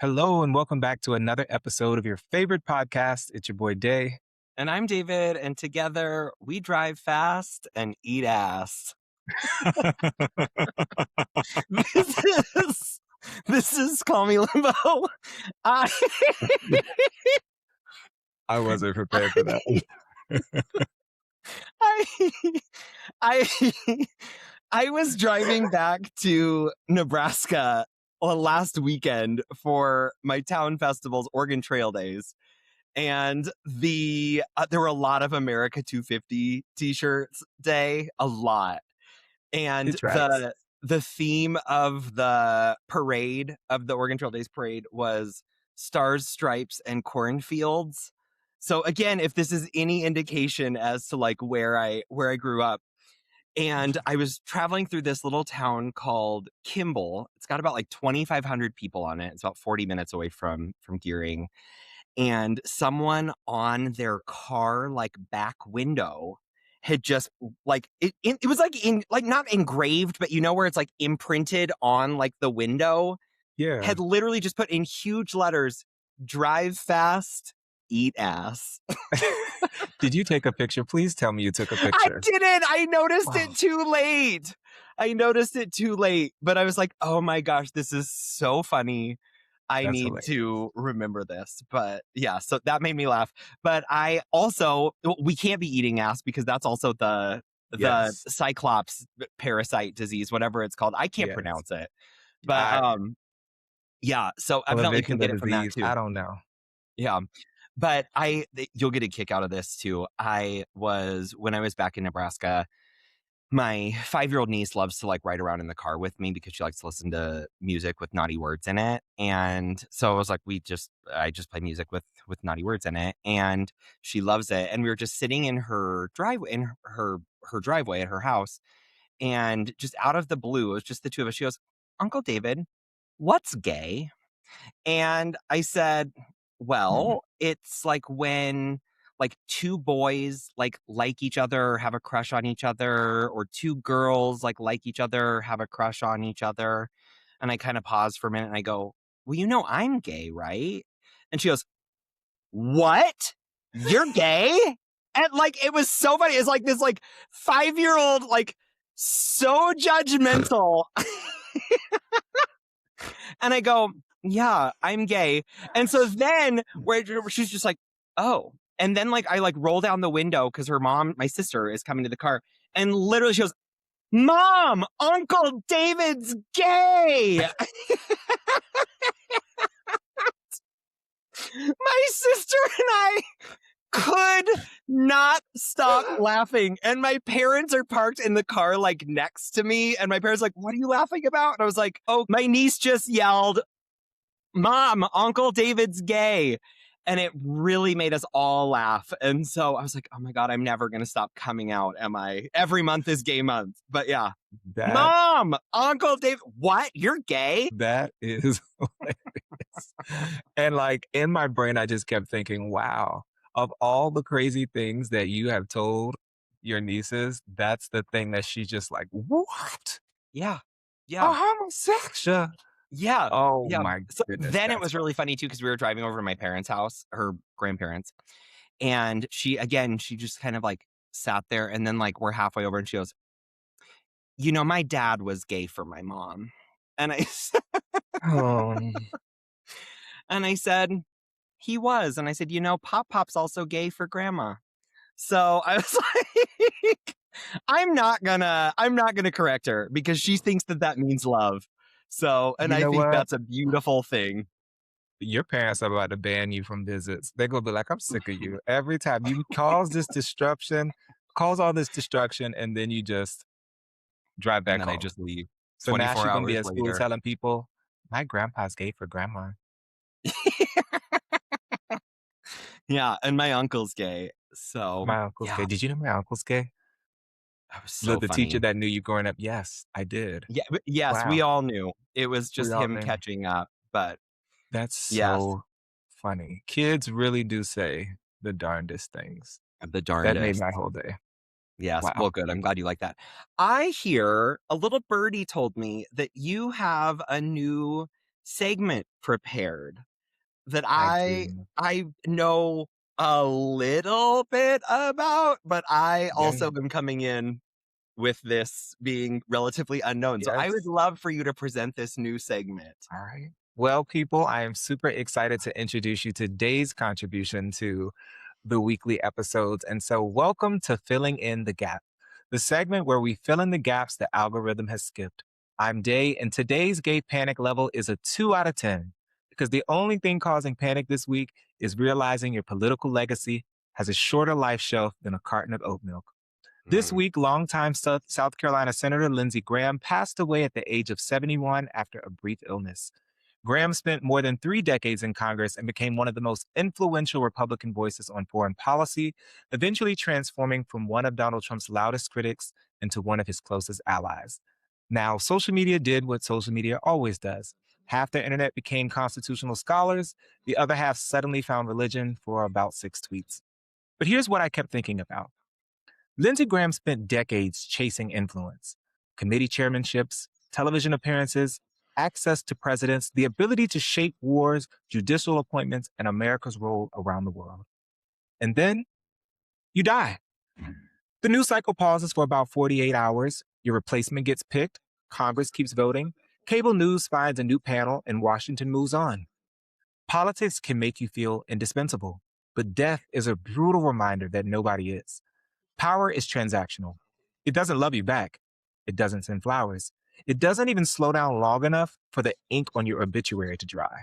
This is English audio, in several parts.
Hello and welcome back to another episode of your favorite podcast. It's your boy Day. And I'm David, and together we drive fast and eat ass. This is this is Call Me Limbo. I I wasn't prepared for that. I I I was driving back to Nebraska last weekend for my town festival's Oregon Trail Days. And there were a lot of America 250 t-shirts day, a lot. And It tracks. the theme of the parade, of the Oregon Trail Days parade, was stars, stripes, and cornfields. So again, if this is any indication as to like where I grew up, and I was traveling through this little town called Kimball. It's got about like 2,500 people on it. It's about 40 minutes away from Gearing. And someone on their car like back window had just like it was like in like not engraved, but you know where it's like imprinted on like the window, Yeah. had literally just put in huge letters, drive fast, eat ass. Did you take a picture? Please tell me you took a I picture. didn't. I noticed Wow. it too late. But I was like, oh my gosh, this is so funny. I That's need hilarious. to remember this. But yeah, so that made me laugh. But we can't be eating ass because that's also the Yes. cyclops parasite disease, whatever it's called. I can't Yes. pronounce it. But I yeah, so am a evidently victim can of get the it from that disease. too. I don't know. Yeah. But you'll get a kick out of this too. When I was back in Nebraska, my 5-year-old niece loves to like ride around in the car with me because she likes to listen to music with naughty words in it. And so I was like, I just play music with naughty words in it. And she loves it. And we were just sitting in her driveway, her driveway at her house. And just out of the blue, it was just the two of us. She goes, Uncle David, what's gay? And I said, well, it's like when like two boys like each other, or have a crush on each other, or two girls like each other, or have a crush on each other. And I kind of pause for a minute and I go, well, you know, I'm gay, right? And she goes, what? You're gay? And like it was so funny. It's like this like 5-year-old, like so judgmental. And I go, yeah, I'm gay. And so then where she's just like, oh. And then like I like roll down the window because her mom, my sister, is coming to the car. And literally she goes, Mom, Uncle David's gay. My sister and I could not stop laughing. And my parents are parked in the car like next to me. And my parents are like, what are you laughing about? And I was like, oh, my niece just yelled, Mom, Uncle David's gay. And it really made us all laugh. And so I was like, oh my God, I'm never going to stop coming out, am I? Every month is gay month. But yeah. That Mom, Uncle David, what? You're gay? that is hilarious. And like in my brain, I just kept thinking, wow, of all the crazy things that you have told your nieces, that's the thing that she's just like, what? Yeah. A Yeah. homosexual? Yeah. Oh Yeah. my So goodness, then it that's was really funny too, because we were driving over to my parents' house, her grandparents. And she just kind of like sat there. And then like we're halfway over and she goes, you know, my dad was gay for my mom. And oh, and I said, he was. And I said, you know, Pop's also gay for grandma. So I was like, I'm not gonna correct her because she thinks that means love. So, and you I know think what? that's a beautiful thing. Your parents are about to ban you from visits. They're gonna be like, "I'm sick of you." Every time you cause all this destruction, and then you just drive And back then I home. just leave So now 24 she's gonna be hours at school later. telling people, "My grandpa's gay for grandma." Yeah, and my uncle's gay. So, My uncle's yeah, gay. Did you know my uncle's gay? that was The so the teacher funny. that knew you growing up? Yes, I did. Yeah, yes, we Wow. all knew. It was We just all him knew. catching up, but That's yes, so funny. Kids really do say the darndest things. the That made darndest. my whole day. Yes, Wow. well, good, I'm glad you like that. I hear a little birdie told me that you have a new segment prepared that I I do. I know a little bit about, but I Yeah. also am coming in with this being relatively unknown. So I would Yes. love for you to present this new segment. All right. Well, people, I am super excited to introduce you to today's contribution to the weekly episodes. And so, welcome to Filling in the Gap, the segment where we fill in the gaps the algorithm has skipped. I'm Day, and today's gay panic level is a 2 out of 10 because the only thing causing panic this week is realizing your political legacy has a shorter life shelf than a carton of oat milk. This Mm. week, longtime South Carolina Senator Lindsey Graham passed away at the age of 71 after a brief illness. Graham spent more than 3 decades in Congress and became one of the most influential Republican voices on foreign policy, eventually transforming from one of Donald Trump's loudest critics into one of his closest allies. Now, social media did what social media always does. Half the internet became constitutional scholars, the other half suddenly found religion for about 6 tweets. But here's what I kept thinking about. Lindsey Graham spent decades chasing influence, committee chairmanships, television appearances, access to presidents, the ability to shape wars, judicial appointments, and America's role around the world. And then you die. The news cycle pauses for about 48 hours. Your replacement gets picked. Congress keeps voting. Cable news finds a new panel, and Washington moves on. Politics can make you feel indispensable, but death is a brutal reminder that nobody is. Power is transactional. It doesn't love you back. It doesn't send flowers. It doesn't even slow down long enough for the ink on your obituary to dry.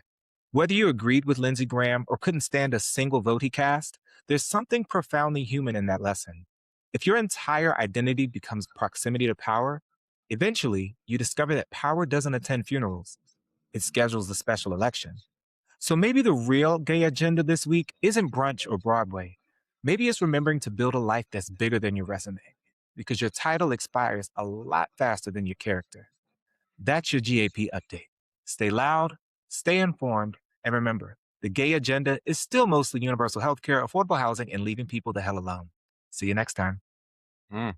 Whether you agreed with Lindsey Graham or couldn't stand a single vote he cast, there's something profoundly human in that lesson. If your entire identity becomes proximity to power, eventually you discover that power doesn't attend funerals, it schedules the special election. So maybe the real gay agenda this week isn't brunch or Broadway. Maybe it's remembering to build a life that's bigger than your resume, because your title expires a lot faster than your character. That's your GAP update. Stay loud, stay informed, and remember, the gay agenda is still mostly universal healthcare, affordable housing, and leaving people the hell alone. See you next time. Mm.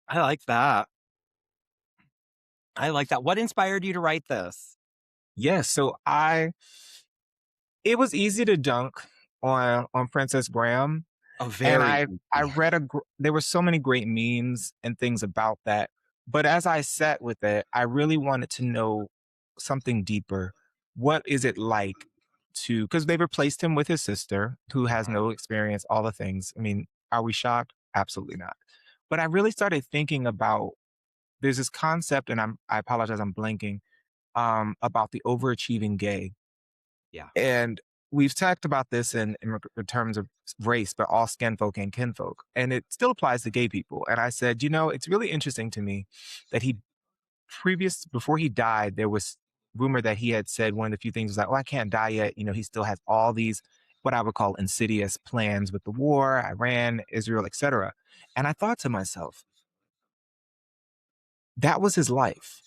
I like that. I like that. What inspired you to write this? Yes, it was easy to dunk on Princess Graham. Oh, And very I easy. read there were so many great memes and things about that. But as I sat with it, I really wanted to know something deeper. What is it like to, because they replaced him with his sister who has Mhm. no experience, all the things. I mean, are we shocked? Absolutely not. But I really started thinking about there's this concept, and I apologize, I'm blanking, about the overachieving gay. Yeah. And we've talked about this in terms of race, but all skin folk and kinfolk. And it still applies to gay people. And I said, it's really interesting to me that before he died, there was rumor that he had said one of the few things was like, oh, I can't die yet. He still has all these, what I would call insidious plans with the war, Iran, Israel, etc. And I thought to myself, that was his life.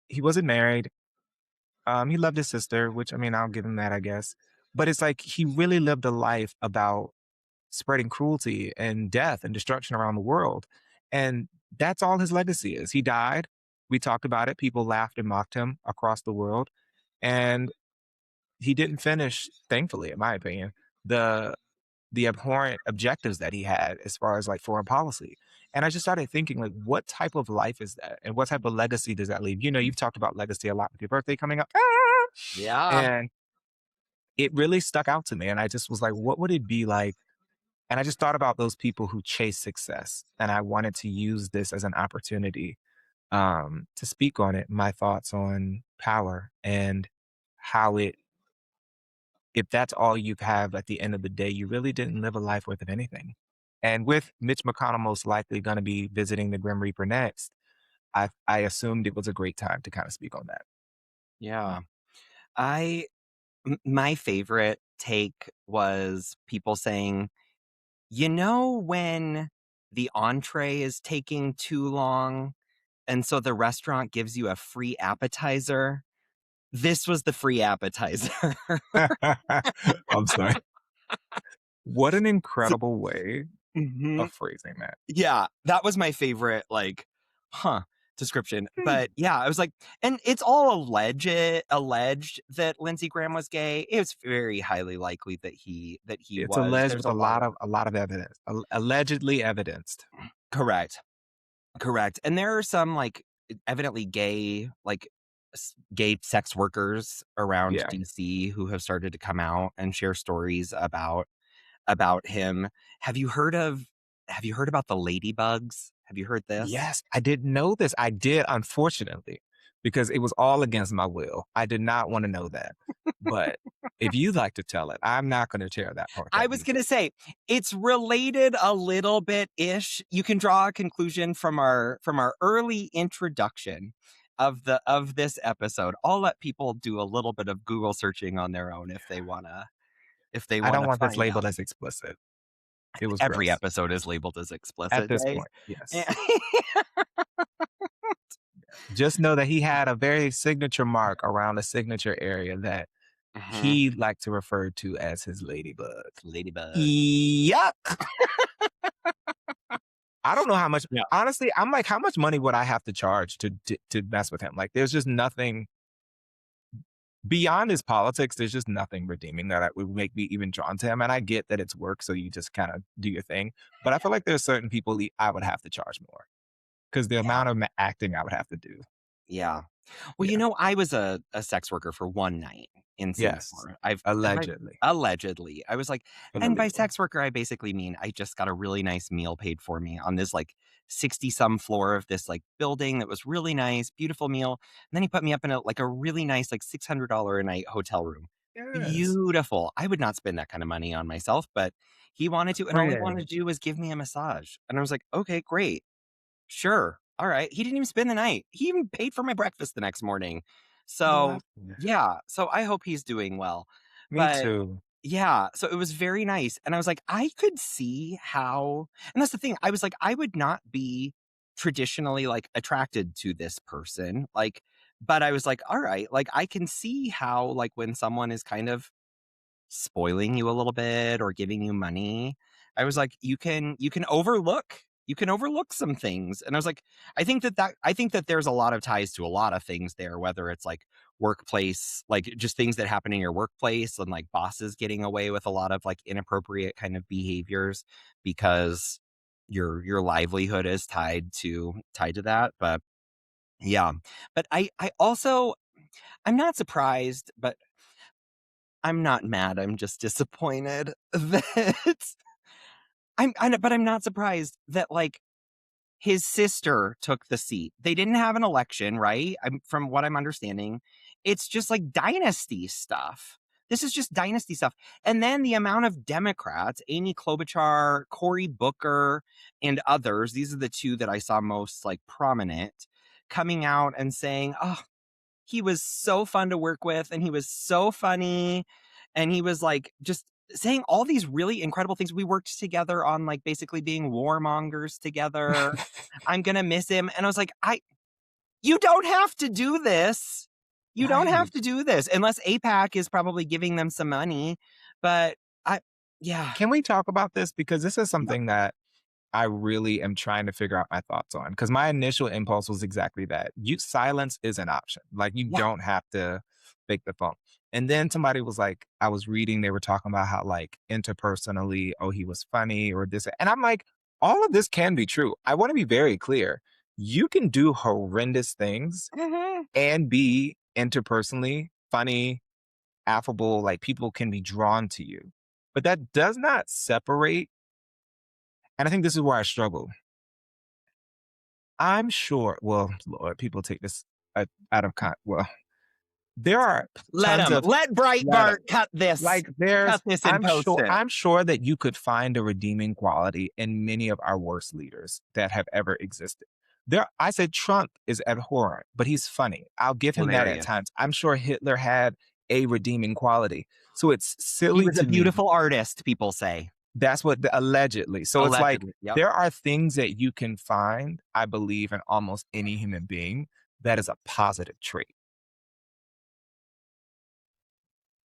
He wasn't married. He loved his sister, which I mean, I'll give him that, I guess. But it's like he really lived a life about spreading cruelty and death and destruction around the world. And that's all his legacy is. He died. We talked about it. People laughed and mocked him across the world. And he didn't finish, thankfully, in my opinion, the the abhorrent objectives that he had as far as like foreign policy. And I just started thinking, like, what type of life is that? And what type of legacy does that leave? You've talked about legacy a lot with your birthday coming up. Yeah. And it really stuck out to me. And I just was like, what would it be like? And I just thought about those people who chase success. And I wanted to use this as an opportunity to speak on it, my thoughts on power and how if that's all you have at the end of the day, you really didn't live a life worth of anything. And with Mitch McConnell most likely going to be visiting the Grim Reaper next, I assumed it was a great time to kind of speak on that. Yeah. I my favorite take was people saying, when the entree is taking too long and so the restaurant gives you a free appetizer? This was the free appetizer. I'm sorry. What an So incredible way mhm. of phrasing that. Yeah, that was my favorite, like, huh. description. Hmm. But yeah, I was like, and it's all alleged that Lindsey Graham was gay. It was very highly likely that he It's was. alleged There's with a lot of a lot of evidence. Allegedly evidenced. correct. Correct. And there are some like evidently gay, like gay sex workers around Yeah. DC who have started to come out and share stories about him. Have you heard of have you heard about the ladybugs? Have you heard this? Yes, I didn't know this. I did, unfortunately, because it was all against my will. I did not wanna know that. But if you'd like to tell it, I'm not gonna share that part I that was you did. gonna say it's related a little bit ish. You can draw a conclusion from our early introduction of this episode. I'll let people do a little bit of Google searching on their own if they I don't wanna want this find out. labeled as explicit. It was Every gross. episode is labeled as At explicit, this eh? point, yes. Just know that he had a very signature mark around the signature area that Mhm. he liked to refer to as his ladybug. Ladybug. Yuck. I don't know how much Yeah. honestly, I'm like, how much money would I have to charge to mess with him? Like, there's just nothing beyond his politics, there's just nothing redeeming that would make me even drawn to him, and I get that it's work, so you just kinda do your thing, but I feel like there's certain people I would have to charge more because the Yeah. amount of acting I would have to do. Yeah. Well, Yeah. I was a sex worker for one night in Yes. Singapore. Have I Allegedly. allegedly. I was like, and by Unbelievable. sex worker, I basically mean I just got a really nice meal paid for me on this like 60 some floor of this like building that was really nice, beautiful meal. And then he put me up in a really nice, like $600 a night hotel room. Yes. Beautiful. I would not spend that kind of money on myself, but he wanted to, and all he wanted to Fringe. do was give me a massage. And I was like, okay, great. Sure. All right. He didn't even spend the night. He even paid for my breakfast the next morning. I So, love it. yeah. So I hope he's doing well. Me But too. yeah, so it was very nice. And I was like, I could see how, and that's the thing. I was like, I would not be traditionally like attracted to this person. Like, but I was like, all right, like I can see how, like, when someone is kind of spoiling you a little bit or giving you money. I was like, you can overlook some things. And I was like, I think that there's a lot of ties to a lot of things there, whether it's like workplace, like just things that happen in your workplace and like bosses getting away with a lot of like inappropriate kind of behaviors because your livelihood is tied to that. But yeah. But I also I'm not surprised, but I'm not mad, I'm just disappointed that but I'm not surprised that, like, his sister took the seat. They didn't have an election, right? From what I'm understanding, it's just, like, dynasty stuff. This is just dynasty stuff, and then the amount of Democrats, Amy Klobuchar, Cory Booker, and others, these are the 2 that I saw most, like, prominent, coming out and saying, "Oh, he was so fun to work with, and he was so funny, and he was, like, just saying all these really incredible things. We worked together on, like, basically being warmongers together. I'm gonna miss him." And I was like, "I You don't have to do this. You don't have Right. to do this unless AIPAC is probably giving them some money." But I yeah. Can we talk about this? Because this is Yeah. something that I really am trying to figure out my thoughts on. Because my initial impulse was exactly that. Silence is an option. Like, you Yeah. don't have to pick the phone. And then somebody was like, I was reading, they were talking about how, like, interpersonally, oh, he was funny or this. And I'm like, all of this can be true. I want to be very clear. You can do horrendous things Mhm. and be interpersonally funny, affable. Like, people can be drawn to you. But that does not separate. And I think this is where I struggle. I'm sure, well, Lord, people take this out of well, there are Let tons him. of Let let 'em Breitbart cut this. like, there's Cut this and post it. I'm sure that you could find a redeeming quality in many of our worst leaders that have ever existed. I said Trump is abhorrent, but he's funny. I'll give him that at Hilarious. times. I'm sure Hitler had a redeeming quality. So it's He silly was a to me. beautiful artist, people say. That's what allegedly. So it's like Allegedly, yep. there are things that you can find, I believe, in almost any human being that is a positive trait.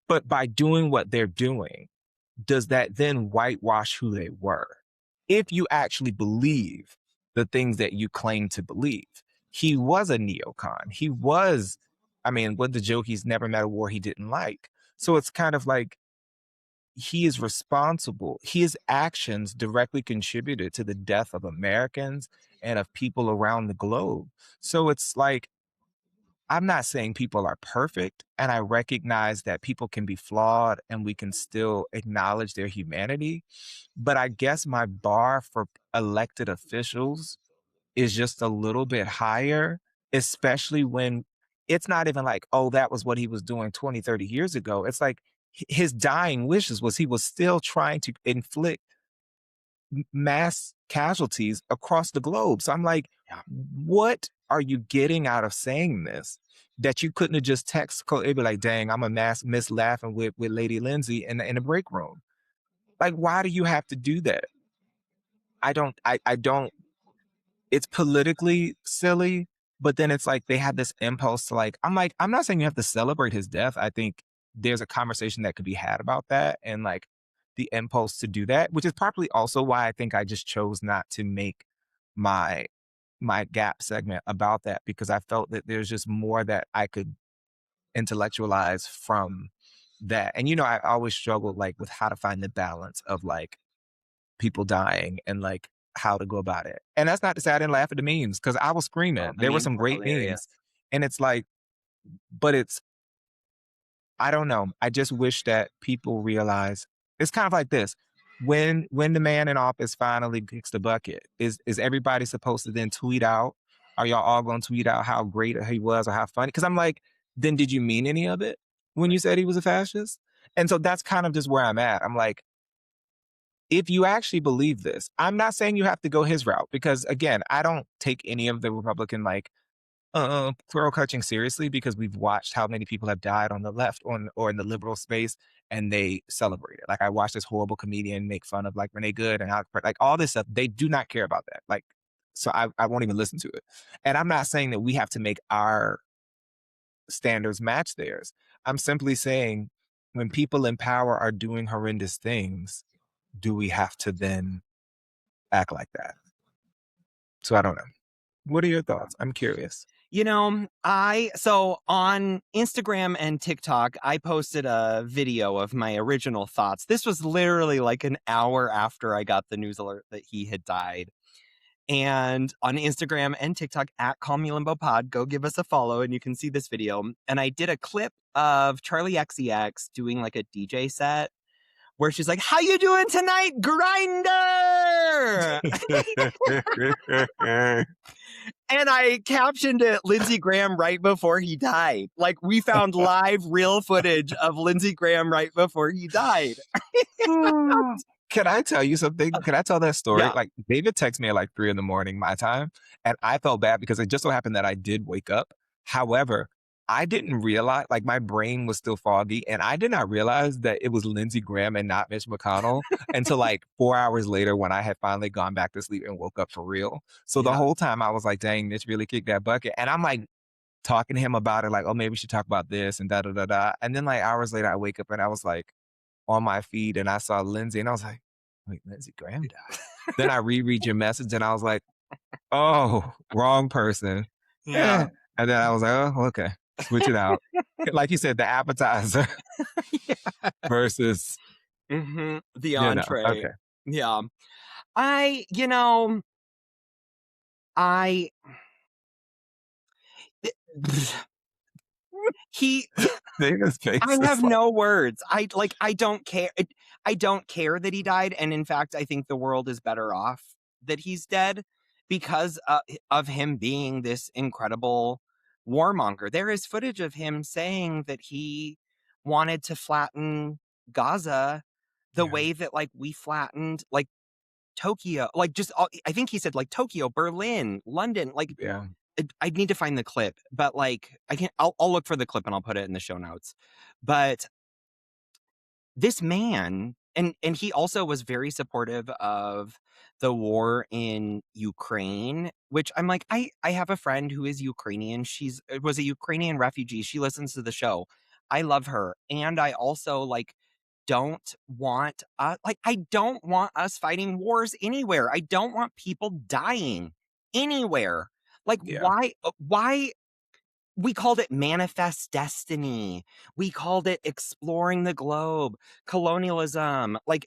But by doing what they're doing, does that then whitewash who they were? If you actually believe the things that you claim to believe. he was a neocon. He was, I mean, with the joke, he's never met a war he didn't like. So it's kind of like he is responsible. His actions directly contributed to the death of Americans and of people around the globe. So it's like, I'm not saying people are perfect, and I recognize that people can be flawed and we can still acknowledge their humanity. But I guess my bar for elected officials is just a little bit higher, especially when it's not even like, oh, that was what he was doing 20, 30 years ago. It's like his dying wishes was he was still trying to inflict mass casualties across the globe. So I'm like, Yeah. what are you getting out of saying this? That you couldn't have just it'd be like, dang, I'm a miss laughing with Lady Lindsay in the break room. Like, why do you have to do that? I don't, it's politically silly, but then it's like they had this impulse to like, I'm like, I'm not saying you have to celebrate his death. I think there's a conversation that could be had about that and like the impulse to do that, which is probably also why I think I just chose not to make my gap segment about that because I felt that there's just more that I could intellectualize from that. And I always struggled like with how to find the balance of like people dying and like how to go about it. And that's not to say I didn't laugh at the memes because I was Oh, screaming. the There were memes some were great hilarious. memes. And it's like, but it's, I don't know. I just wish that people realize it's kind of like this. When the man in office finally kicks the bucket, is everybody supposed to then tweet out? Are y'all all gonna tweet out how great he was or how funny? Because I'm like, then did you mean any of it when you said he was a fascist? And so that's kind of just where I'm at. I'm like, if you actually believe this, I'm not saying you have to go his route because again, I don't take any of the Republican like throw coaching seriously because we've watched how many people have died on the left or in the liberal space and they celebrate it. Like I watched this horrible comedian make fun of like Renee Good and like all this stuff. They do not care about that. Like, so I won't even listen to it. And I'm not saying that we have to make our standards match theirs. I'm simply saying when people in power are doing horrendous things, do we have to then act like that? So I don't know. What are your thoughts? I'm curious. So on Instagram and TikTok, I posted a video of my original thoughts. This was literally like an hour after I got the news alert that he had died. And on Instagram and TikTok at Call Me Limbo Pod, go give us a follow and you can see this video. And I did a clip of Charlie XCX doing like a DJ set where she's like, "How you doing tonight, Grinder?" And I captioned it Lindsey Graham right before he died. Like we found live real footage of Lindsey Graham right before he died. Can I tell you something? Can I tell that story? Yeah. Like David texted me at like 3 a.m. my time, and I felt bad because it just so happened that I did wake up. However, I didn't realize, like my brain was still foggy, and I did not realize that it was Lindsey Graham and not Mitch McConnell until like 4 hours later when I had finally gone back to sleep and woke up for real. So the Yeah. whole time I was like, dang, Mitch really kicked that bucket. And I'm like talking to him about it, like, oh, maybe we should talk about this and da da da da. And then like hours later, I wake up and I was like on my feed and I saw Lindsay and I was like, wait, Lindsey Graham died. Then I reread your message and I was like, oh, wrong person. Yeah. And then I was like, oh, okay, switch it out. Like you said, the appetizer Yeah. versus, The entree. okay. Yeah. I, you know, I he Nigga's face I is have like, no words. I don't care. I don't care that he died, and in fact, I think the world is better off that he's dead because of him being this incredible warmonger. There is footage of him saying that he wanted to flatten Gaza the yeah, way that like we flattened like Tokyo, like just I think he said like Tokyo, Berlin, London, like yeah, I need to find the clip, but like I can't. I'll look for the clip and I'll put it in the show notes. But this man, and he also was very supportive of the war in Ukraine, which I'm like, I have a friend who is Ukrainian. She's was a Ukrainian refugee. She listens to the show. I love her, and I also like don't want I don't want us fighting wars anywhere. I don't want people dying anywhere. Like, Yeah. why we called it Manifest Destiny. We called it Exploring the Globe, colonialism, like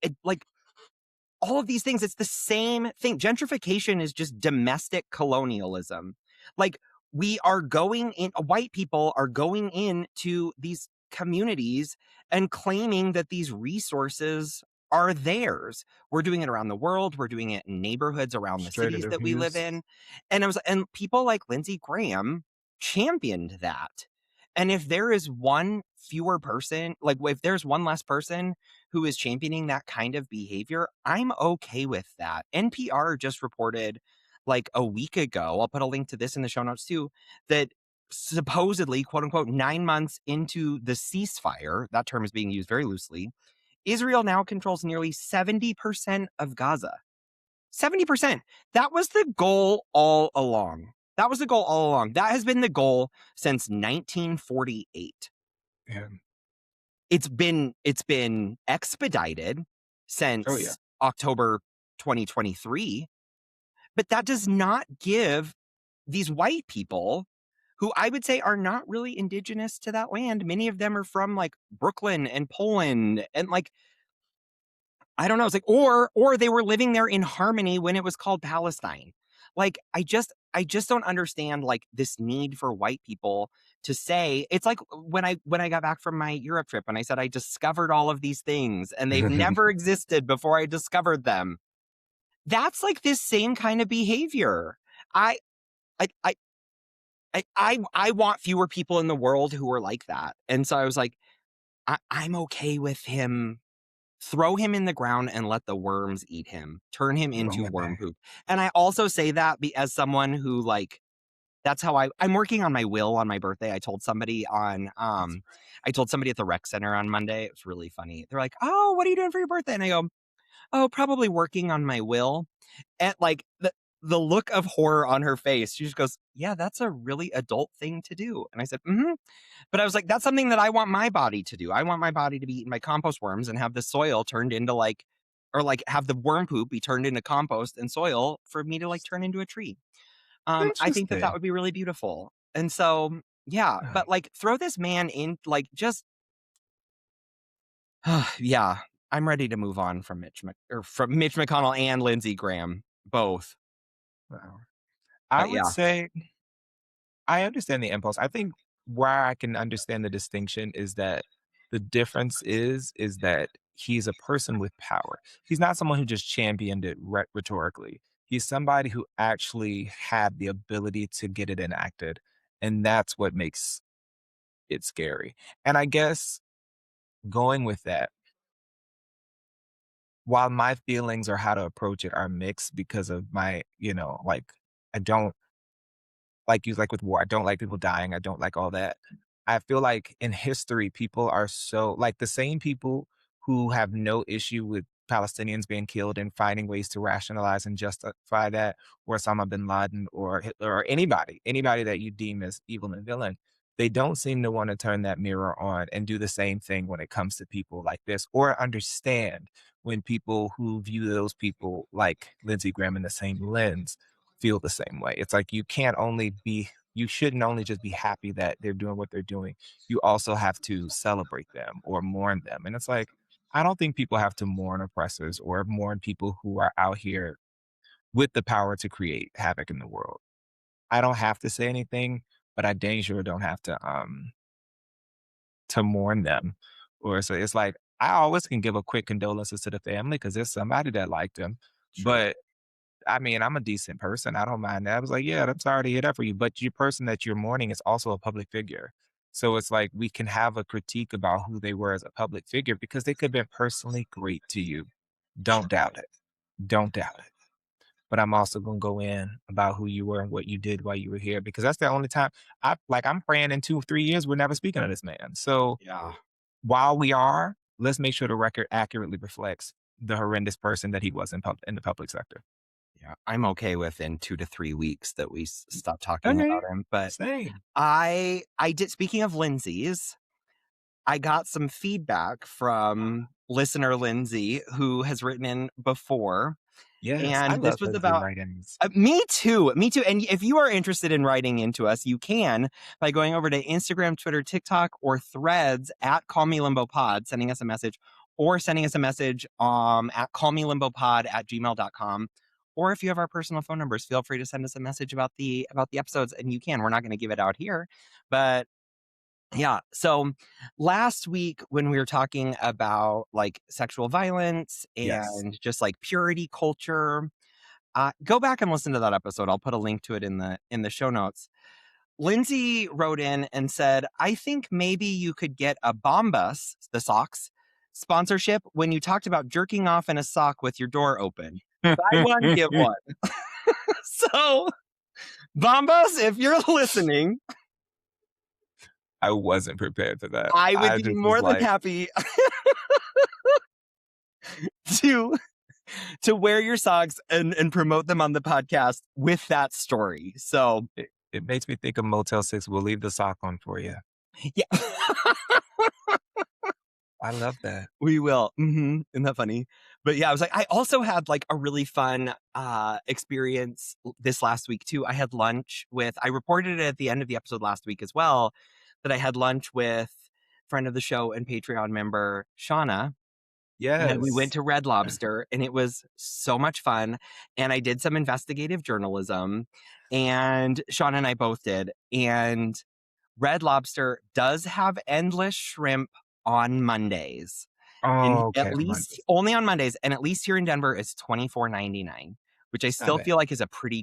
all of these things. It's the same thing. Gentrification is just domestic colonialism. Like, we are going in, white people are going into these communities and claiming that these resources are theirs. We're doing it around the world. We're doing it in neighborhoods around the Straight cities that we live interviews. in. And people like Lindsey Graham championed that. And if there is one fewer person, like if there's one less person who is championing that kind of behavior, I'm okay with that. NPR just reported like a week ago, I'll put a link to this in the show notes too, that supposedly, quote unquote, 9 months into the ceasefire, that term is being used very loosely, Israel now controls nearly 70% of Gaza. 70%. That was the goal all along. That was the goal all along. That has been the goal since 1948. Yeah. It's been expedited Oh yeah. since October 2023, but that does not give these white people, who I would say are not really indigenous to that land. Many of them are from like Brooklyn and Poland and like I don't know. It's like, or they were living there in harmony when it was called Palestine. Like, I just don't understand like this need for white people to say. It's like when I got back from my Europe trip and I said I discovered all of these things and they've never existed before I discovered them. That's like this same kind of behavior. I I I I want fewer people in the world who are like that. And so I was like, I'm okay with him. Throw him in the ground and let the worms eat him. Turn him into Throw it worm back. poop. And I also say that as someone who like that's how I'm working on my will on my birthday. I told somebody at the rec center on Monday. It was really funny. They're like, "Oh, what are you doing for your birthday?" And I go, "Oh, probably working on my will." And like the look of horror on her face, she just goes, "Yeah, that's a really adult thing to do." And I said, "Mm-hmm." But I was like, that's something that I want my body to do. I want my body to be eaten by compost worms and have the soil turned into like, or like have the worm poop be turned into compost and soil for me to like turn into a tree. I think that Interesting. would be really beautiful. And so, yeah, Uh, but like throw this man in, like just, yeah, I'm ready to move on from from Mitch McConnell and Lindsey Graham, both. wow. I But would yeah, say I understand the impulse. I think where I can understand the distinction is that the difference is that he's a person with power. He's not someone who just championed it rhetorically. He's somebody who actually had the ability to get it enacted, and that's what makes it scary. And I guess going with that, while my feelings or how to approach it are mixed because of my, like I don't like with war, I don't like people dying, I don't like all that. I feel like in history, people are so like the same people who have no issue with Palestinians being killed and finding ways to rationalize and justify that, or Osama bin Laden or Hitler or anybody that you deem as evil and villain. They don't seem to want to turn that mirror on and do the same thing when it comes to people like this, or understand when people who view those people like Lindsey Graham in the same lens feel the same way. It's like you shouldn't only just be happy that they're doing what they're doing. You also have to celebrate them or mourn them. And it's like, I don't think people have to mourn oppressors or mourn people who are out here with the power to create havoc in the world. I don't have to say anything, but I dang sure don't have to mourn them. Or so it's like I always can give a quick condolences to the family because there's somebody that liked them. sure. But I mean, I'm a decent person. I don't mind that. I was like, yeah, I'm sorry to hear that for you. But your person that you're mourning is also a public figure. So it's like we can have a critique about who they were as a public figure because they could have been personally great to you. Don't doubt it. Don't doubt it. But I'm also gonna go in about who you were and what you did while you were here because that's the only time I'm praying in 2 or 3 years we're never speaking of this man. So Yeah. while we are, let's make sure the record accurately reflects the horrendous person that he was in the public sector. Yeah, I'm okay with in 2 to 3 weeks that we stop talking Okay. about him, but Same. I did, speaking of Lindsay's, I got some feedback from listener Lindsay, who has written in before, Yes, I And this love was Lindsay about write-ins. me too. Me too. And if you are interested in writing into us, you can by going over to Instagram, Twitter, TikTok, or Threads at Call Me Limbo Pod, sending us a message, or sending us a message at callmelembopod@gmail.com. Or if you have our personal phone numbers, feel free to send us a message about the episodes, and you can. We're not going to give it out here, but yeah. So last week when we were talking about like sexual violence Yes. and just like purity culture, go back and listen to that episode. I'll put a link to it in the show notes. Lindsay wrote in and said, "I think maybe you could get a Bombas, the socks, sponsorship when you talked about jerking off in a sock with your door open. Buy one, get one." So, Bombas, if you're listening, I wasn't prepared for that. I would I be just was more than like, happy to wear your socks and promote them on the podcast with that story. So, it makes me think of Motel 6. We'll leave the sock on for you. yeah. I love that. We will. Isn't that funny? But yeah, I was like, I also had like a really fun experience this last week too. I had lunch with, I reported it at the end of the episode last week as well, that I had lunch with friend of the show and Patreon member Shauna. And we went Yes. to Red Lobster and it was so much fun. And I did some investigative journalism, and Shauna and I both did. And Red Lobster does have endless shrimp on Mondays. And Oh, at okay, least Mondays. only on Mondays, and at least here in Denver, it's $24.99, which I It's not still bad. feel like is a pretty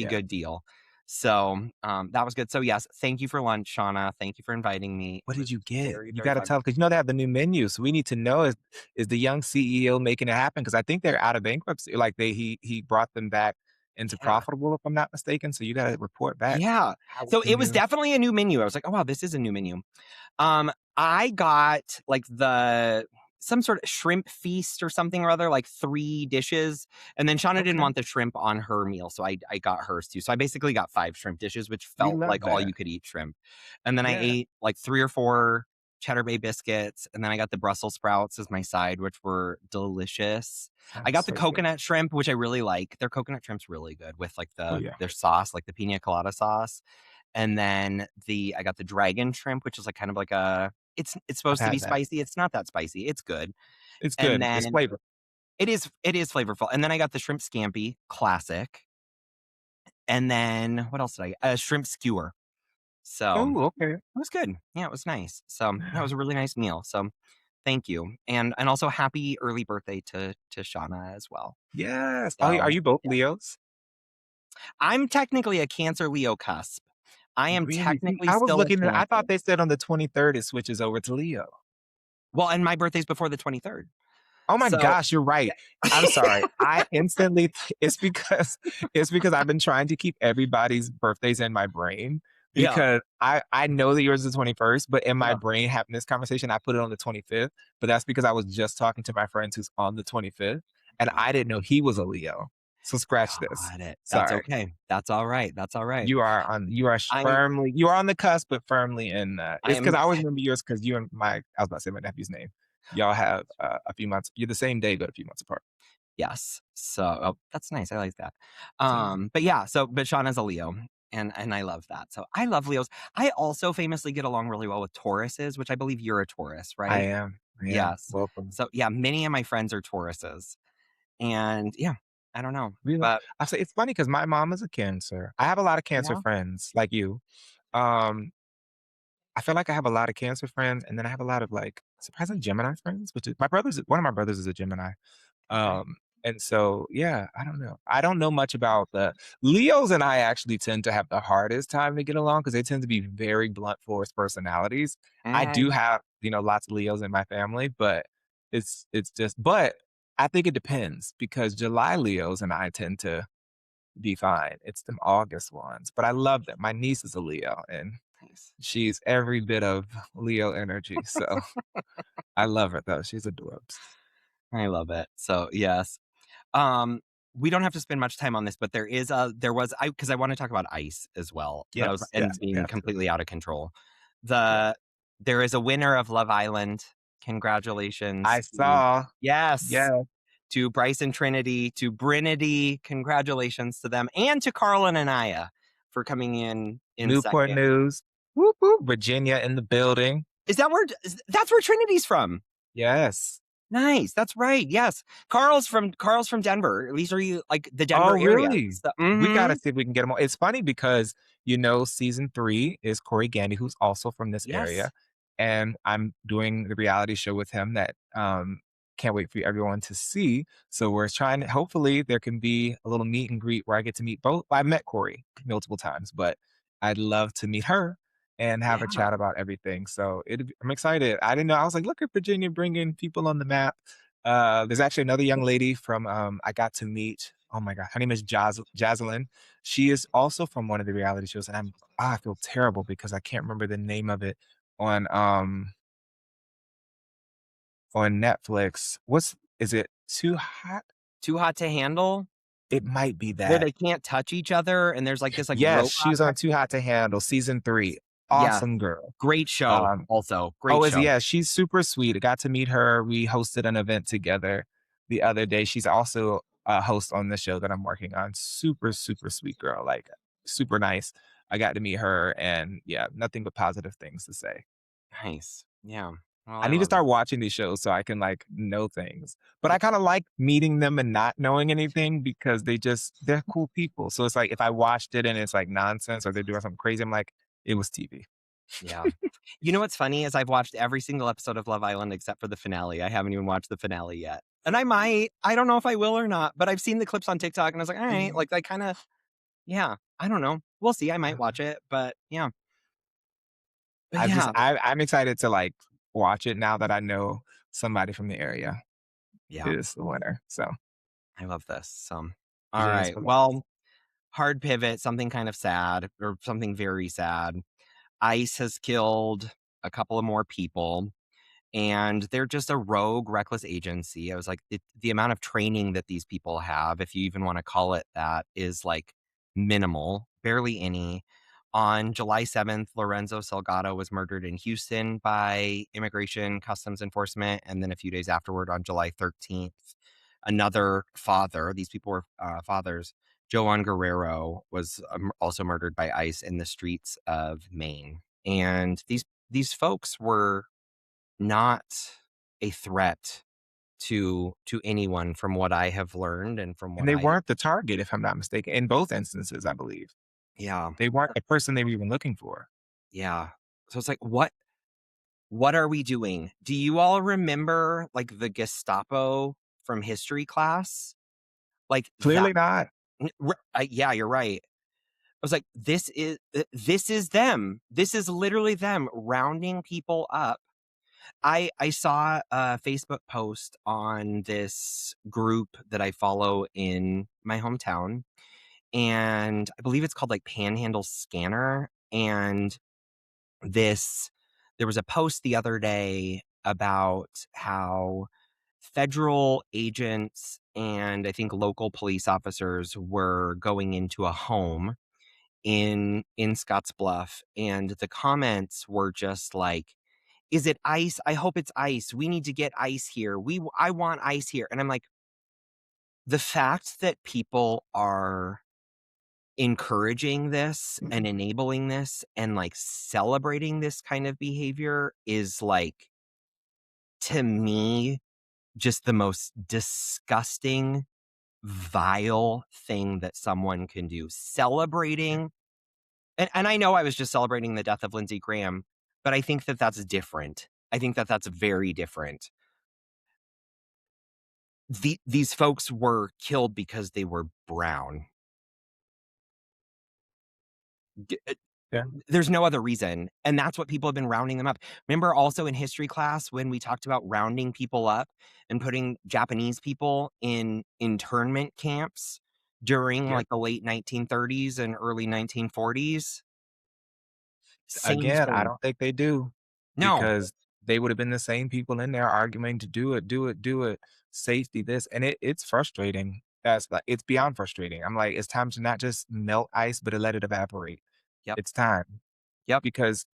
Yeah. good deal. So, that was good. So, yes, thank you for lunch, Shauna. Thank you for inviting me. What It did was you get? very, You very gotta fun. tell, because they have the new menu, so we need to know, is the young CEO making it happen? Because I think they're out of bankruptcy, like, he brought them back into Yeah. profitable, if I'm not mistaken, so you gotta report back. Yeah. How was So the it was new definitely a new menu. I was like, "Oh, wow, this is a new menu." I got like some sort of shrimp feast or something or other, like 3 dishes, and then Shauna didn't Okay, want the shrimp on her meal, so I got hers too. So I basically got 5 shrimp dishes, which we felt love like all that. you could eat shrimp. And then I Yeah, ate like 3 or 4 Cheddar Bay biscuits, and then I got the Brussels sprouts as my side, which were delicious. I sounds got the so good. coconut shrimp, which I really like. Their coconut shrimp's really good with like Oh, yeah. their sauce, like the pina colada sauce. And then I got the dragon shrimp, which is like kind of like a, it's I've supposed to be had that. spicy. It's not that spicy. It's good. It's And good, it's then flavor. it is flavorful. And then I got the shrimp scampi, classic. And then what else did I get? A shrimp skewer. So Oh, it okay. was good. Yeah, it was nice. So that was a really nice meal. So thank you. And also happy early birthday to Shauna as well. Yes. Are So you both yeah. Leos? I'm technically a Cancer Leo cusp. I am Really? See, technically I was still a looking at I Cancer. thought they said on the 23rd it switches over to Leo. Well, and my birthday's before the 23rd. Oh my So gosh, you're right. I'm sorry. I instantly it's because I've been trying to keep everybody's birthdays in my brain yeah. because I know that yours is the 21st, but in my Yeah. brain having this conversation, I put it on the 25th, but that's because I was just talking to my friends who's on the 25th, and I didn't know he was a Leo. So scratch this. Got it. That's Sorry. okay. That's all right. That's all right. You are firmly you are on the cusp, but firmly in I it's because am I always remember yours because you and my I was about to say my nephew's name. Y'all have a few months. You're the same day, but a few months apart. yes. So oh, that's nice. I like that. See? But yeah, so but Shauna's a Leo. And I love that. So I love Leos. I also famously get along really well with Tauruses, which I believe you're a Taurus, I right? am. I am. Yes. Welcome. So yeah, many of my friends are Tauruses. And yeah, I don't know. We But I say it's funny because my mom is a Cancer. I have a lot of Cancer yeah. friends like you. Um, I feel like I have a lot of Cancer friends, and then I have a lot of like surprisingly Gemini friends, which is one of my brothers is a Gemini. Okay. And so, yeah, I don't know. I don't know much about the Leos, and I actually tend to have the hardest time to get along because they tend to be very blunt force personalities. I do Mm, have, lots of Leos in my family, but but I think it depends because July Leos and I tend to be fine. It's them August ones, but I love them. My niece is a Leo and nice. she's every bit of Leo energy. So I love her though. She's adorbs. I love it. So yes. Um, we don't have to spend much time on this, but there was I because I want to talk about ice as well. Yes, And yes, we being have to. completely out of control. Yeah. There is a winner of Love Island. I Congratulations to saw. yes. Yeah. to Bryce and Trinity, to Brinity. Congratulations to them, and to Carl and Anaya for coming in Newport second. News. Whoop, whoop. Virginia in the building. Is that where? That's where Trinity's from? Yes. Nice. That's right. Yes. Carl's from Denver. These are you like the Oh, Denver area. really? So, We gotta see if we can get them on. It's funny because, season 3 is Corey Gandy, who's also from this yes. area, and I'm doing the reality show with him that, can't wait for everyone to see. So we're trying to hopefully, there can be a little meet and greet where I get to meet both. I've met Corey multiple times, but I'd love to meet her and have a Yeah. chat about everything. So I'm excited. I didn't know. I was like, "Look at Virginia bringing people on the map." There's actually another young lady from I got to meet. Oh my god, her name is Jaslyn. She is also from one of the reality shows, and I feel terrible because I can't remember the name of it on on Netflix. What's is it Too Hot? Too Hot to Handle, It might be where that. they can't touch each other, and there's like this like Yes, robot. she's on Too Hot to Handle, season 3. Yeah. Awesome girl. Great show. Um, Also, great Oh, show. yeah, she's super sweet. I got to meet her. We hosted an event together the other day. She's also a host on the show that I'm working on. Super, super sweet girl, like super nice. I got to meet her and yeah, nothing but positive things to say. Nice. Yeah. Well, I I need to love it. start watching these shows so I can like know things. But I kind of like meeting them and not knowing anything because they're cool people. So it's like if I watched it and it's like nonsense or they're doing something crazy, I'm like, it was TV. Yeah. You know what's funny is I've watched every single episode of Love Island except for the finale. I haven't even watched the finale yet. And I might. I don't know if I will or not, but I've seen the clips on TikTok and I was like, all right, like I kind of, yeah, I don't know. We'll see. I might watch it, but yeah. But yeah. I'm excited to like watch it now that I know somebody from the area Yeah. is the winner. So I love this. So, all Virginia's right. for life. Well, hard pivot, something kind of sad or something very sad. ICE has killed a couple of more people and they're just a rogue, reckless agency. I was like, the amount of training that these people have, if you even want to call it that, is like minimal, barely any. On July 7th, Lorenzo Salgado was murdered in Houston by Immigration Customs Enforcement. And then a few days afterward, on July 13th, another father, these people were fathers, Joan Guerrero, was also murdered by ICE in the streets of Maine. And these folks were not a threat to anyone from what I have learned and from And what they I weren't the target, if I'm not mistaken, in both instances, I believe. yeah, They weren't the person they were even looking for. yeah. So it's like what are we doing? Do you all remember like the Gestapo from history class? Like that Clearly not. yeah, you're right. I was like this is them. This is literally them rounding people up. I saw a Facebook post on this group that I follow in my hometown, and I believe it's called like Panhandle Scanner. And this, there was a post the other day about how federal agents and I think local police officers were going into a home in Scottsbluff, and the comments were just like, is it ICE? I hope it's ICE. We need to get ICE here. I want ICE here. And I'm like, the fact that people are encouraging this and enabling this and like celebrating this kind of behavior is like, to me, just the most disgusting, vile thing that someone can do. Celebrating, and I know I was just celebrating the death of Lindsey Graham, but I think that that's different. I think that that's very different. These folks were killed because they were brown. Yeah. There's no other reason. And that's what people have been rounding them up. Remember also in history class when we talked about rounding people up and putting Japanese people in internment camps during Yeah. like the late 1930s and early 1940s? Same Again, I thing. don't think they do No. because they would have been the same people in there arguing to do it, do it, do it, safety this, and it's frustrating. That's like it's beyond frustrating. I'm like, it's time to not just melt ice, but to let it evaporate. Yep. It's time Yep. because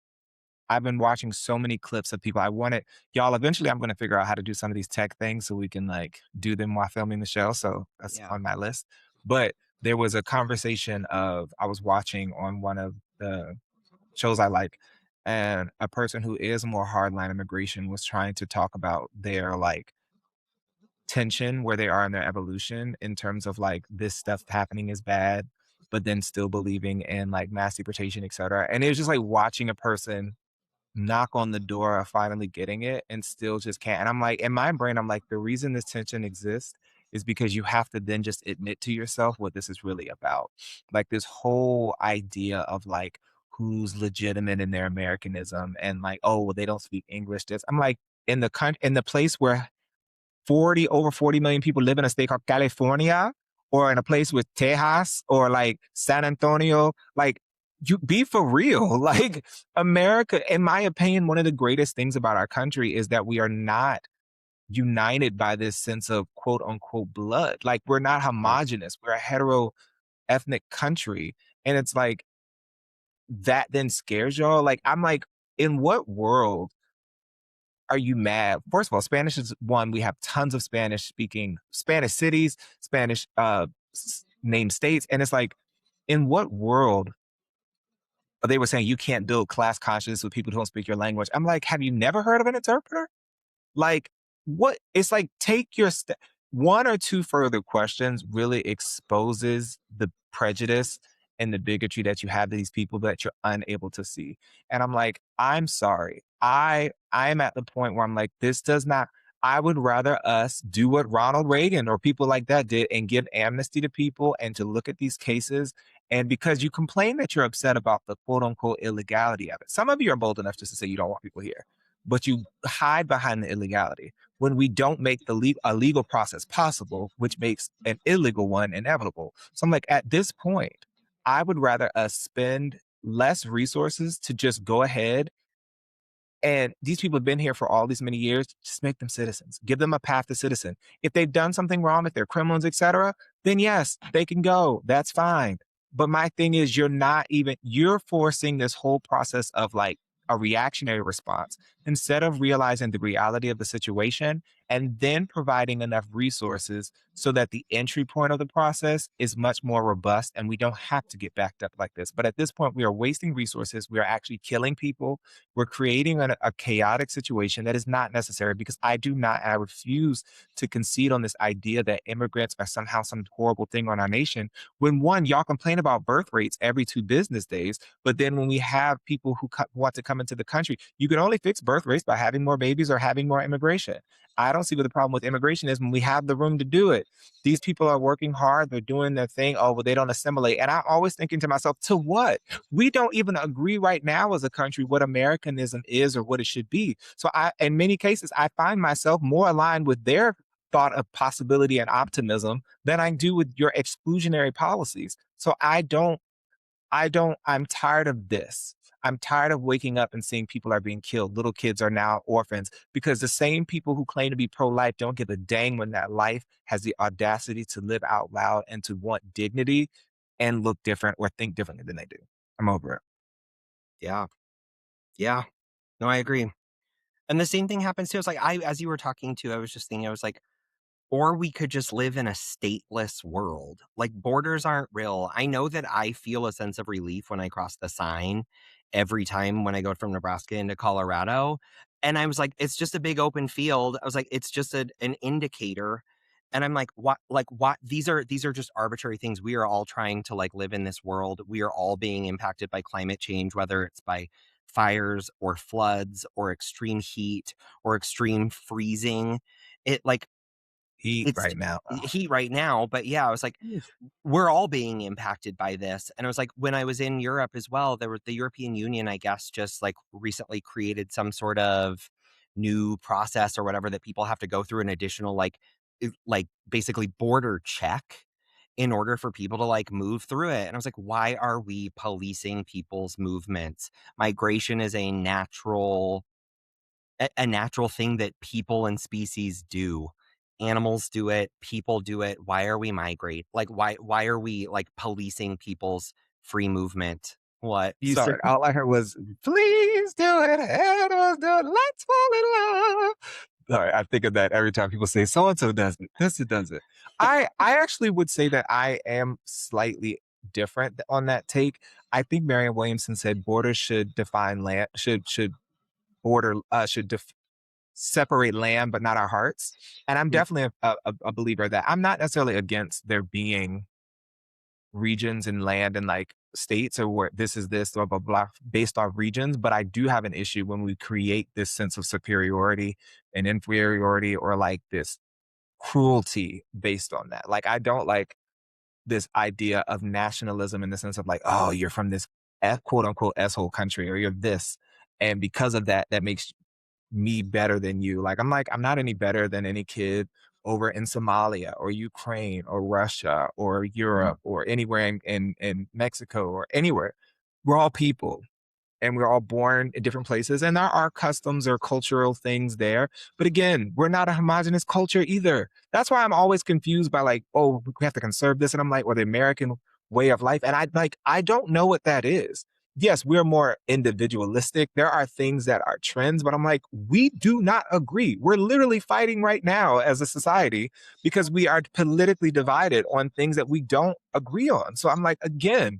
I've been watching so many clips of people. I wanted y'all, eventually I'm gonna figure out how to do some of these tech things so we can, like, do them while filming the show, so that's Yeah. on my list. But there was a conversation of I was watching on one of the shows I like, and a person who is more hardline immigration was trying to talk about their, like, tension where they are in their evolution in terms of, like, this stuff happening is bad, but then still believing in, like, mass deportation, etcetera, and it was just like watching a person knock on the door of finally getting it and still just can't. And I'm like, in my brain, I'm like, the reason this tension exists is because you have to then just admit to yourself what this is really about. Like this whole idea of like who's legitimate in their Americanism and like, oh, well, they don't speak English. This I'm like in the place where 40 over 40 million people live in a state called California or in a place with Tejas or like San Antonio, like you be for real. Like America, in my opinion, one of the greatest things about our country is that we are not united by this sense of quote unquote blood. Like we're not Right. homogenous. We're a hetero ethnic country. And it's like that then scares y'all. Like I'm like, in what world are you mad? First of all, Spanish is one. We have tons of Spanish speaking Spanish cities, Spanish named states. And it's like, in what world they were saying you can't build class consciousness with people who don't speak your language? I'm like, have you never heard of an interpreter? Like, what? It's like take your one or two further questions really exposes the prejudice and the bigotry that you have to these people that you're unable to see. And I'm like, I'm sorry. I'm at the point where I'm like, this does not. I would rather us do what Ronald Reagan or people like that did and give amnesty to people and to look at these cases. And because you complain that you're upset about the quote unquote illegality of it, some of you are bold enough just to say you don't want people here, but you hide behind the illegality when we don't make a legal process possible, which makes an illegal one inevitable. So I'm like, at this point, I would rather us spend less resources to just go ahead and these people have been here for all these many years. Just make them citizens. Give them a path to citizen. If they've done something wrong, if they're criminals, etc., then yes, they can go. That's fine. But my thing is, you're forcing this whole process of like a reactionary response instead of realizing the reality of the situation and then providing enough resources so that the entry point of the process is much more robust and we don't have to get backed up like this. But at this point, we are wasting resources. We are actually killing people. We're creating a chaotic situation that is not necessary because I refuse to concede on this idea that immigrants are somehow some horrible thing on our nation. When one, y'all complain about birth rates every 2 business days, but then when we have people who want to come into the country, you can only fix birth rates by having more babies or having more immigration. I don't see what the problem with immigration is when we have the room to do it. These people are working hard, they're doing their thing. Oh, well, they don't assimilate. And I'm always thinking to myself, to what? We don't even agree right now as a country what Americanism is or what it should be. So in many cases, I find myself more aligned with their thought of possibility and optimism than I do with your exclusionary policies. So I'm tired of this. I'm tired of waking up and seeing people are being killed. Little kids are now orphans because the same people who claim to be pro life don't give a dang when that life has the audacity to live out loud and to want dignity and look different or think differently than they do. I'm over it. Yeah. Yeah. No, I agree. And the same thing happens too. It's like as you were talking to, I was just thinking, I was like, or we could just live in a stateless world. Like borders aren't real. I know that I feel a sense of relief when I cross the sign every time when I go from Nebraska into Colorado. And I was like, it's just a big open field. I was like, it's just an indicator. And I'm like what these are just arbitrary things. We are all trying to like live in this world. We are all being impacted by climate change, whether it's by fires or floods or extreme heat or extreme freezing. It like Heat it's right now. heat right now, but yeah, I was like, Ugh. we're all being impacted by this. And I was like, when I was in Europe as well, there were the European Union, I guess, just like recently created some sort of new process or whatever that people have to go through an additional like basically border check in order for people to like move through it. And I was like, why are we policing people's movements? Migration is a natural thing that people and species do. Animals do it, people do it. Why are we migrate? Like why are we like policing people's free movement? What? You said Sorry, all I heard was, "Please do it, animals do it, let's fall in love." Sorry, I think of that every time people say, "So and so does it, this it does it." I actually would say that I am slightly different on that take. I think Marianne Williamson said borders should define land should border should separate land, but not our hearts. And I'm Mm, definitely a believer that I'm not necessarily against there being regions and land and like states or where this is this blah blah blah based off regions, but I do have an issue when we create this sense of superiority and inferiority or like this cruelty based on that. Like I don't like this idea of nationalism in the sense of like, oh, you're from this quote unquote asshole country or you're this. And because of that, that makes me better than you. Like, I'm not any better than any kid over in Somalia or Ukraine or Russia or Europe or anywhere in Mexico or anywhere. We're all people and we're all born in different places and there are customs or cultural things there. But again, we're not a homogenous culture either. That's why I'm always confused by like, oh, we have to conserve this. And I'm like, or the American way of life. And I don't know what that is. Yes, we're more individualistic. There are things that are trends, but I'm like, we do not agree. We're literally fighting right now as a society because we are politically divided on things that we don't agree on. So I'm like, again,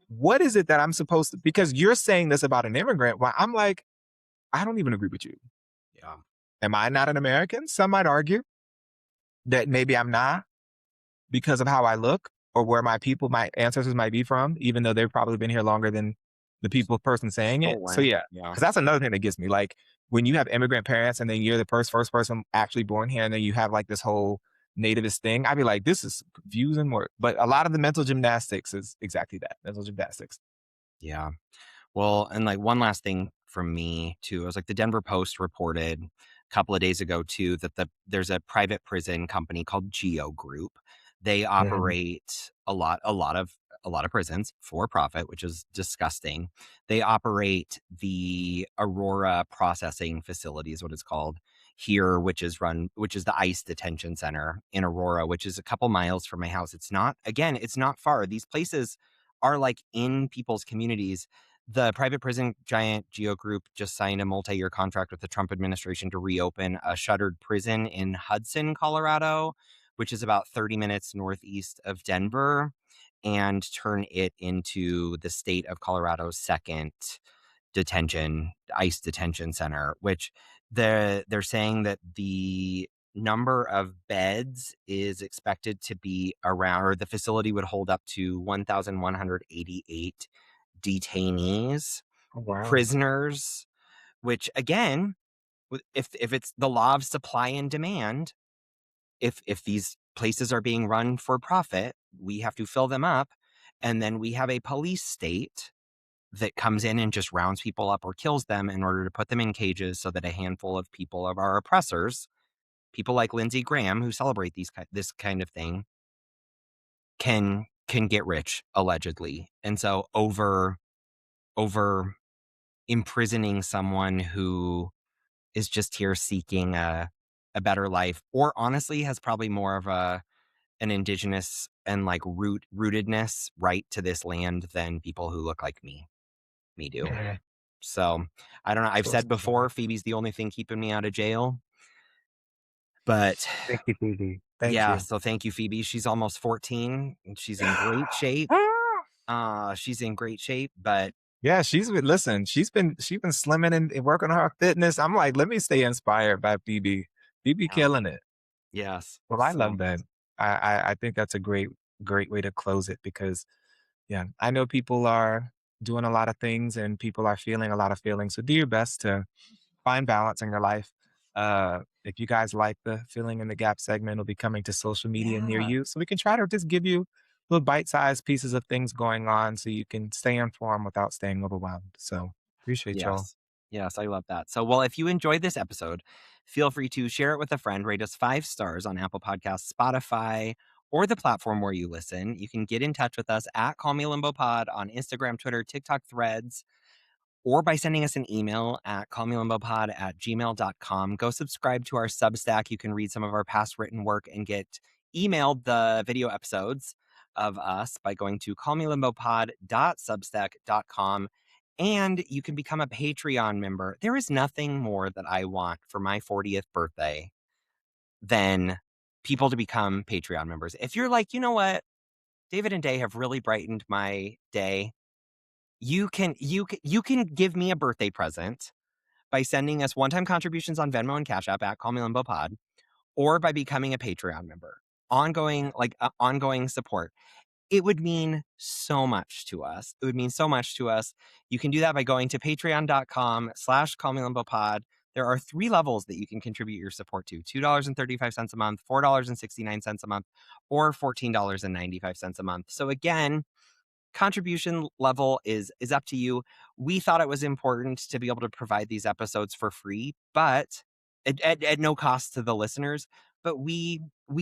what is it that I'm supposed to, because you're saying this about an immigrant, while I'm like, I don't even agree with you. yeah. Am I not an American? Some might argue that maybe I'm not because of how I look or where my people, my ancestors might be from, even though they've probably been here longer than the people person saying it. So Sure. yeah, Yeah. because that's another thing that gets me. Like when you have immigrant parents and then you're the first person actually born here, and then you have like this whole nativist thing, I'd be like, this is confusing work. But a lot of the mental gymnastics is exactly that, mental gymnastics. Yeah. Well, and like one last thing from me too, I was like the Denver Post reported a couple of days ago too that there's a private prison company called Geo Group. They Mhm. operate a lot of prisons for profit, which is disgusting. They operate the Aurora Processing Facility, is what it's called here, which is the ICE detention center in Aurora, which is a couple miles from my house. It's not far. These places are like in people's communities. The private prison giant Geo Group just signed a multi-year contract with the Trump administration to reopen a shuttered prison in Hudson, Colorado, which is about 30 minutes northeast of Denver, and turn it into the state of Colorado's second ICE detention center, which they're saying that the number of beds is expected to be around, or the facility would hold up to 1,188 detainees, Oh, wow. prisoners, which again, if it's the law of supply and demand, if these places are being run for profit, we have to fill them up. And then we have a police state that comes in and just rounds people up or kills them in order to put them in cages so that a handful of people of our oppressors, people like Lindsey Graham who celebrate this kind of thing, can get rich allegedly. And so over imprisoning someone who is just here seeking a better life, or honestly has probably more of an indigenous and like rootedness right to this land than people who look like me do. Yeah. So I don't know. I've So said before, sad. Phoebe's the only thing keeping me out of jail. But Thank you, Phoebe. Thank yeah, you. so thank you, Phoebe. She's almost 14 and she's in great shape. She's in great shape, but Yeah, she's been slimming and working on her fitness. I'm like, let me stay inspired by Phoebe. Phoebe yeah, killing it. yes. Well, I So love that. I think that's a great way to close it because yeah, I know people are doing a lot of things and people are feeling a lot of feelings. So do your best to find balance in your life. If you guys like the Filling in the Gap segment, it'll be coming to social media near yeah. you. So we can try to just give you little bite-sized pieces of things going on so you can stay informed without staying overwhelmed. So appreciate y'all. Yes. Yes, I love that. So, well, if you enjoyed this episode, feel free to share it with a friend, rate us 5 stars on Apple Podcasts, Spotify, or the platform where you listen. You can get in touch with us at Call Me Limbo Pod on Instagram, Twitter, TikTok, Threads, or by sending us an email at callmelimbopod@gmail.com. Go subscribe to our Substack. You can read some of our past written work and get emailed the video episodes. of us by going to callmelimbopod.substack.com, and you can become a Patreon member. There is nothing more that I want for my 40th birthday than people to become Patreon members. If you're like, you know what, David and Day have really brightened my day, you can give me a birthday present by sending us one-time contributions on Venmo and Cash App at Call Me Limbo Pod, or by becoming a Patreon member. Ongoing support. It would mean so much to us. It would mean so much to us. You can do that by going to patreon.com/callmelimbopod. There are 3 levels that you can contribute your support to: $2.35 a month, $4.69 a month, or $14.95 a month. So again, contribution level is up to you. We thought it was important to be able to provide these episodes for free, but at no cost to the listeners. But we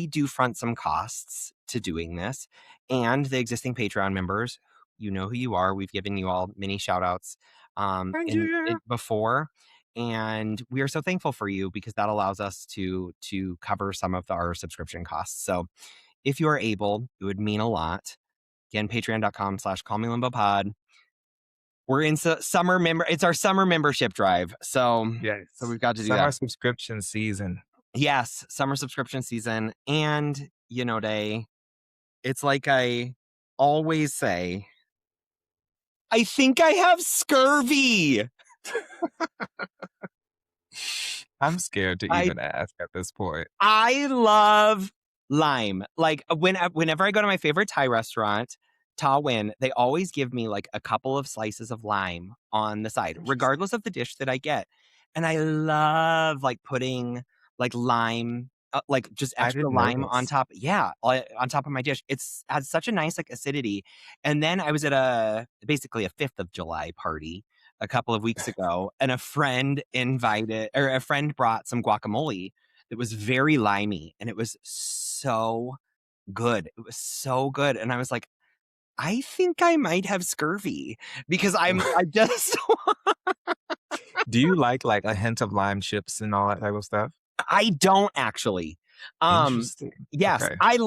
do front some costs to doing this, and the existing Patreon members, you know who you are. We've given you all many shout outs Thank in you. before, and we are so thankful for you because that allows us to cover some of our subscription costs. So if you are able, it would mean a lot. Again, patreon.com/callmelimbopod. We're in summer it's our summer membership drive. So Yes. we've got to do Summer that. subscription season. Yes, summer subscription season. And, Day, it's like I always say, I think I have scurvy. I'm scared to even ask at this point. I love lime. Like whenever I go to my favorite Thai restaurant, Ta Win, they always give me like a couple of slices of lime on the side, regardless of the dish that I get. And I love like putting like lime, like just I extra didn't know lime on this. top. Yeah, on top of my dish. It's has such a nice like acidity. And then I was at basically a 5th of July party a couple of weeks ago, and a friend brought some guacamole that was very limey, and it was so good. It was so good. And I was like, I think I might have scurvy because I just Do you like a hint of lime chips and all that type of stuff? I don't actually. Interesting. Yes, Okay. I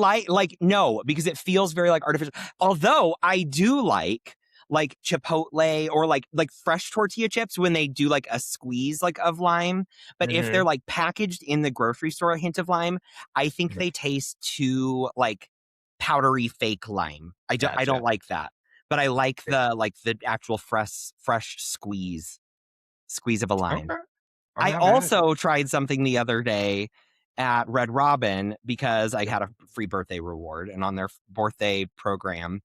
no, because it feels very like artificial. Although I do like Chipotle or like fresh tortilla chips when they do like a squeeze like of lime. But if they're like packaged in the grocery store, a hint of lime, I think they taste too like powdery fake lime. I Gotcha. don't like that. But I like the actual fresh squeeze of a lime. Okay. I also tried something the other day at Red Robin because I had a free birthday reward, and on their birthday program,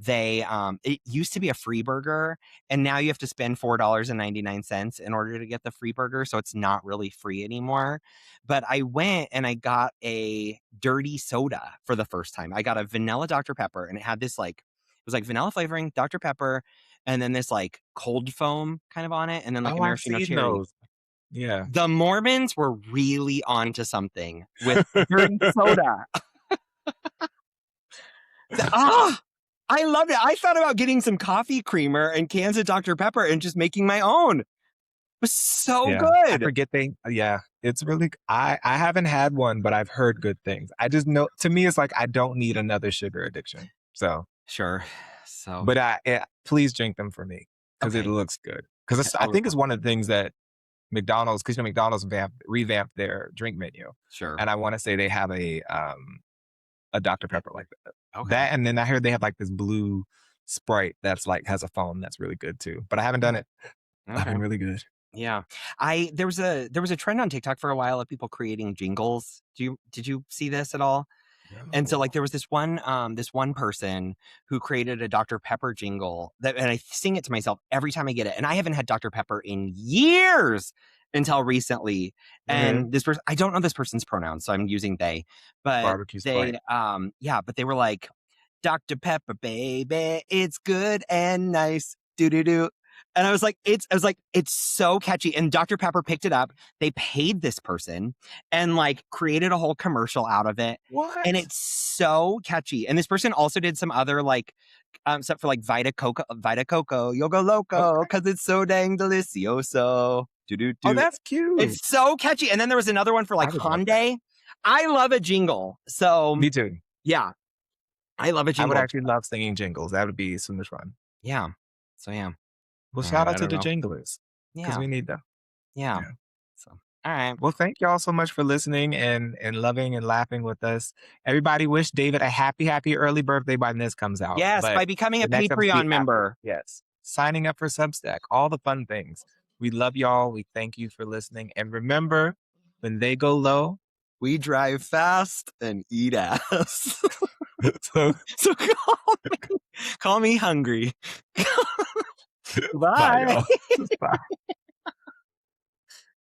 it used to be a free burger, and now you have to spend $4.99 in order to get the free burger, so it's not really free anymore. But I went and I got a dirty soda for the first time. I got a vanilla Dr. Pepper, and it had this it was like vanilla flavoring, Dr. Pepper, and then this like cold foam kind of on it, and then like a I've maraschino seen cherry. those. Yeah. The Mormons were really onto something with dirty soda. I loved it. I thought about getting some coffee creamer and cans of Dr. Pepper and just making my own. It was so I good. forget it's really, I haven't had one, but I've heard good things. I just know, to me, it's like, I don't need another sugar addiction. So. Sure. So. But please drink them for me because it looks good. Because I think it's one of the things that McDonald's, because McDonald's revamped their drink menu. Sure. And I want to say they have a Dr. Pepper like that. Okay. That, and then I heard they have like this blue Sprite that's like has a foam that's really good too. But I haven't done it. Okay. I've been really good. Yeah. There was a trend on TikTok for a while of people creating jingles. Did you see this at all? No. And so like there was this one person who created a Dr. Pepper jingle and I sing it to myself every time I get it. And I haven't had Dr. Pepper in years until recently. And this person, I don't know this person's pronouns, so I'm using they. But Barbecue Sprite. But they were like, Dr. Pepper, baby, it's good and nice. Do. And I was like, it's so catchy. And Dr. Pepper picked it up. They paid this person and like created a whole commercial out of it. What? And it's so catchy. And this person also did some other like stuff for like Vita Coco, Yoga Loco, because it's so dang delicioso. Do. Oh, that's cute. It's so catchy. And then there was another one for like Hyundai. I love a jingle. So me too. Yeah. I love a I would jingle. actually love singing jingles. That would be so much fun. Yeah. So, yeah. Well, shout I out to don't the know. jinglers because Yeah. we need them. Yeah. Yeah. So, all right. Well, thank y'all so much for listening and loving and laughing with us. Everybody wish David a happy early birthday by when this comes out. Yes, But by becoming a the next episode will Patreon be after. member. Yes. Signing up for Substack, all the fun things. We love y'all. We thank you for listening. And remember, when they go low, We drive fast and eat ass. so So call me hungry. bye, Bye. y'all. Bye.